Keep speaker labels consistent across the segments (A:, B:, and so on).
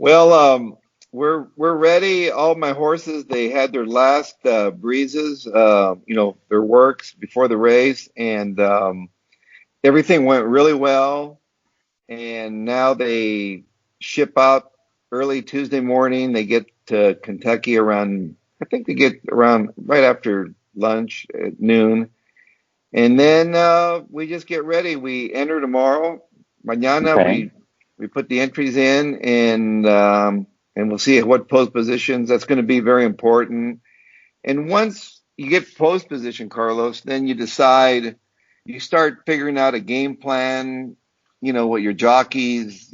A: Well, we're ready. All my horses, they had their last breezes, their works before the race, and everything went really well. And now they ship out early Tuesday morning. They get to Kentucky around, I think they get around right after lunch at noon. And then we just get ready. We enter tomorrow. Mañana
B: Okay.
A: we put the entries in, and we'll see what post positions. That's going to be very important. And once you get post position, Carlos, then you decide. You start figuring out a game plan. What your jockeys.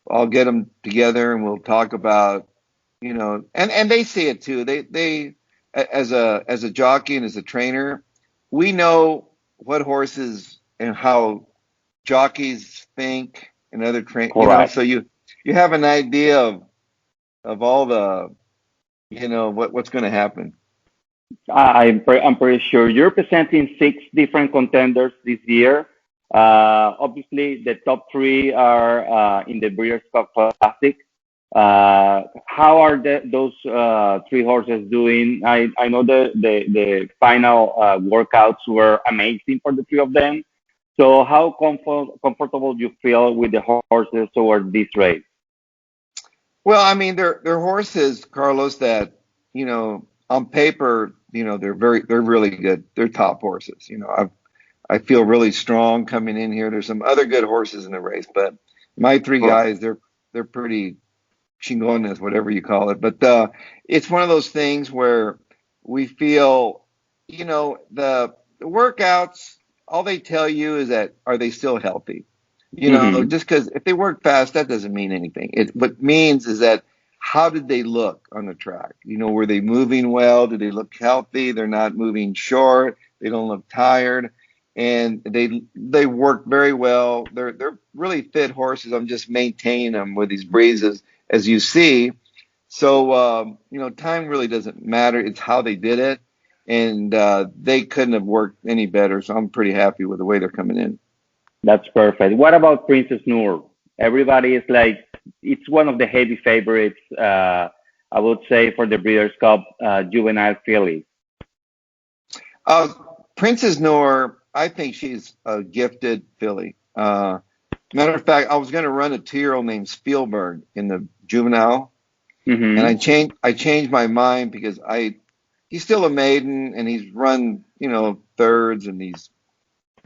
A: I'll get them together and we'll talk about. And they see it too. They as a jockey and as a trainer, we know what horses and how jockeys think and other
B: Correct.
A: so you have an idea of all the what's going to happen.
B: I'm pretty sure you're presenting six different contenders this year. Obviously, the top three are in the Breeders' Cup Classic. How are those three horses doing? I know the final workouts were amazing for the three of them. So how comfortable you feel with the horses towards this race?
A: Well, I mean, they're horses, Carlos, that on paper, they're really good. They're top horses. I feel really strong coming in here. There's some other good horses in the race, but my three
B: Correct.
A: guys, they're pretty chingones, whatever you call it. But it's one of those things where we feel, the workouts, all they tell you is that are they still healthy?
B: Hmm.
A: Just because if they work fast, that doesn't mean anything. What means is that how did they look on the track? Were they moving well? Did they look healthy? They're not moving short. They don't look tired, and they work very well. They're really fit horses. I'm just maintaining them with these breezes, as you see. So time really doesn't matter. It's how they did it, and they couldn't have worked any better. So I'm pretty happy with the way they're coming in.
B: That's perfect. What about Princess Noor? Everybody is like, it's one of the heavy favorites, I would say, for the Breeders' Cup Juvenile Fillies.
A: Uh, Princess Noor, I think she's a gifted filly. Matter of fact, I was going to run a 2-year-old named Spielberg in the juvenile, and
B: Hmm.
A: I changed my mind because he's still a maiden and he's run thirds in these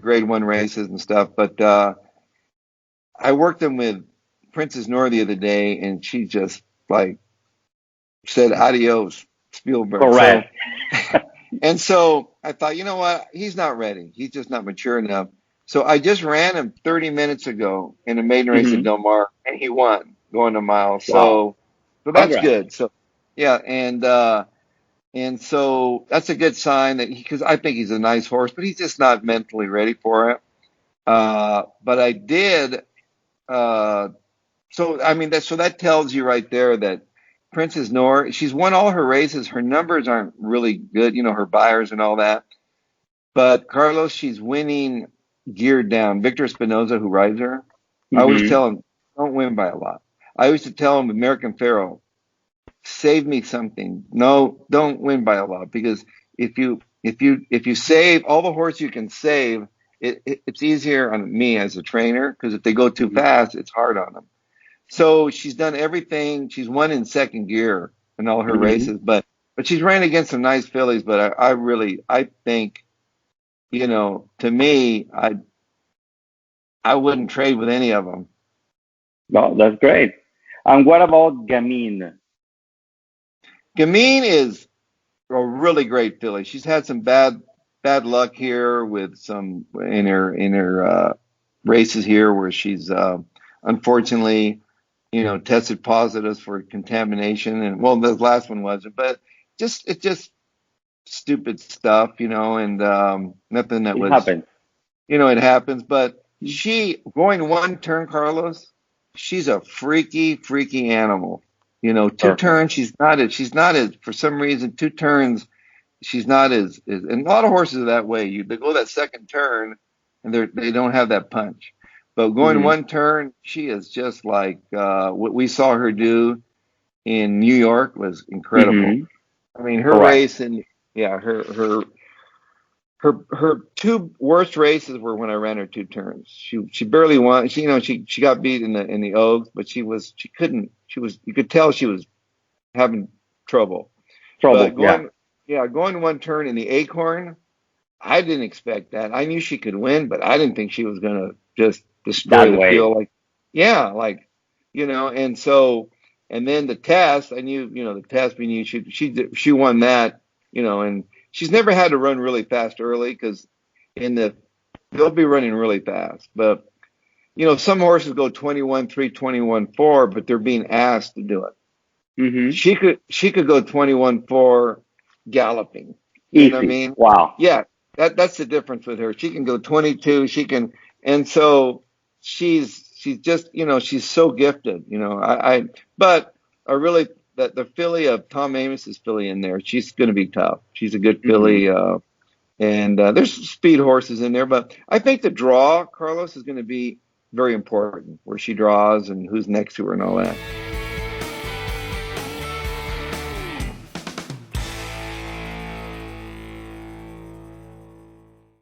A: grade one races and stuff. But I worked him with Princess Noor the other day, and she just like said adios, Spielberg. So
B: Correct.
A: and so I thought, you know what? He's not ready. He's just not mature enough. So I just ran him 30 minutes ago in a maiden race at
B: Hmm.
A: Del Mar, and he won going a mile.
B: Wow.
A: So that's
B: Congrats.
A: good. So yeah, and so that's a good sign that because I think he's a nice horse, but he's just not mentally ready for it. But I did. Uh, so I mean that tells you right there that Princess Noor, she's won all her races. Her numbers aren't really good, her buyers and all that. But Carlos, she's winning geared down. Victor Espinoza, who rides her, I always
B: Hmm.
A: tell him, don't win by a lot. I used to tell him, American Pharoah, save me something. No, don't win by a lot because if you save all the horse you can save, it's easier on me as a trainer because if they go too fast, it's hard on them. So she's done everything. She's won in second gear in all her
B: Hmm.
A: races, but she's ran against some nice fillies. But I think to me, I wouldn't trade with any of them.
B: No, that's great. And what about Gamine?
A: Gamine is a really great filly. She's had some bad luck here with some in her races here where she's unfortunately tested positives for contamination, and well, the last one wasn't, but it's just stupid stuff, and nothing that
B: It
A: was,
B: happened.
A: it happens. But she going one turn, Carlos, she's a freaky animal. Two
B: Perfect.
A: turns, she's not as for some reason, two turns, she's not and a lot of horses are that way. They go that second turn and they don't have that punch. But going one turn, she is just like what we saw her do in New York was incredible. I mean, her
B: Correct.
A: race and yeah, her two worst races were when I ran her two turns. She barely won. She got beat in the Oaks, but she you could tell she was having trouble. But going one turn in the Acorn, I didn't expect that. I knew she could win, but I didn't think she was gonna just destroy the field. And then the test, I knew, the test we knew she won that, and she's never had to run really fast early because they'll be running really fast. But some horses go 21-3, 21-4, but they're being asked to do it. She could go 21-4 galloping. You know what I mean?
B: Wow.
A: Yeah, that's the difference with her. She can go 22. And so she's just, she's so gifted. But I really the filly of Tom Amos's filly in there, she's going to be tough. She's a good filly, and there's speed horses in there. But I think the draw, Carlos, is going to be very important, where she draws and who's next to her and all that.